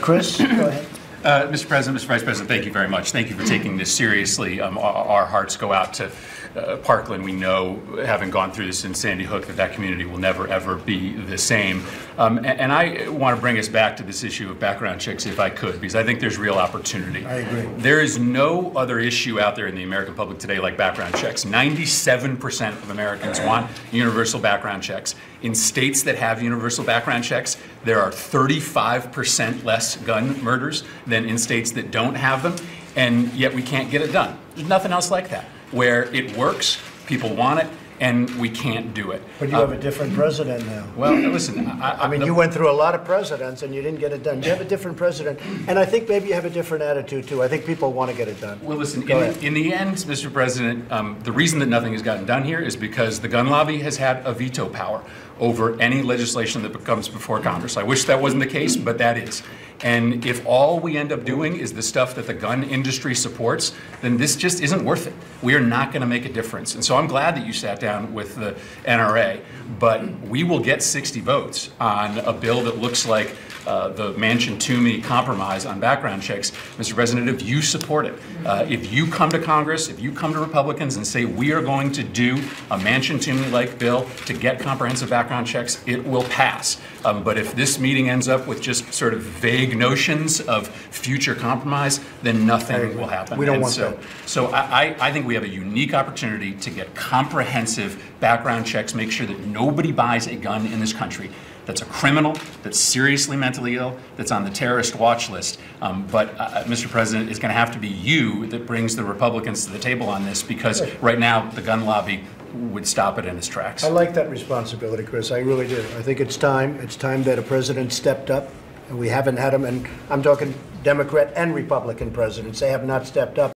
Chris, go ahead. Mr. President, Mr. Vice President, thank you very much. Thank you for taking this seriously. Our hearts go out to Parkland. We know, having gone through this in Sandy Hook, that community will never, ever be the same. And I want to bring us back to this issue of background checks, if I could, because I think there's real opportunity. I agree. There is no other issue out there in the American public today like background checks. 97% of Americans want universal background checks. In states that have universal background checks, there are 35% less gun murders than in states that don't have them, and yet we can't get it done. There's nothing else like that, where it works, people want it, and we can't do it. But you have a different president now. Well, listen, I mean, you went through a lot of presidents and you didn't get it done. You have a different president, and I think maybe you have a different attitude too. I think people want to get it done. Well, listen, in the end, Mr. President, the reason that nothing has gotten done here is because the gun lobby has had a veto power over any legislation that comes before Congress. I wish that wasn't the case, but that is. And if all we end up doing is the stuff that the gun industry supports, then this just isn't worth it. We are not going to make a difference. And so I'm glad that you sat down with the NRA, but we will get 60 votes on a bill that looks like the Manchin-Toomey compromise on background checks. Mr. President, if you support it, if you come to Congress, if you come to Republicans and say we are going to do a Manchin-Toomey-like bill to get comprehensive background checks, it will pass. But if this meeting ends up with just sort of vague notions of future compromise, then nothing will happen. We don't want that. So I think we have a unique opportunity to get comprehensive background checks, make sure that nobody buys a gun in this country that's a criminal, that's seriously mentally ill, that's on the terrorist watch list. But Mr. President, it's going to have to be you that brings the Republicans to the table on this, because right now the gun lobby would stop it in its tracks. I like that responsibility, Chris. I really do. I think it's time. It's time that a president stepped up, and we haven't had them. And I'm talking Democrat and Republican presidents. They have not stepped up.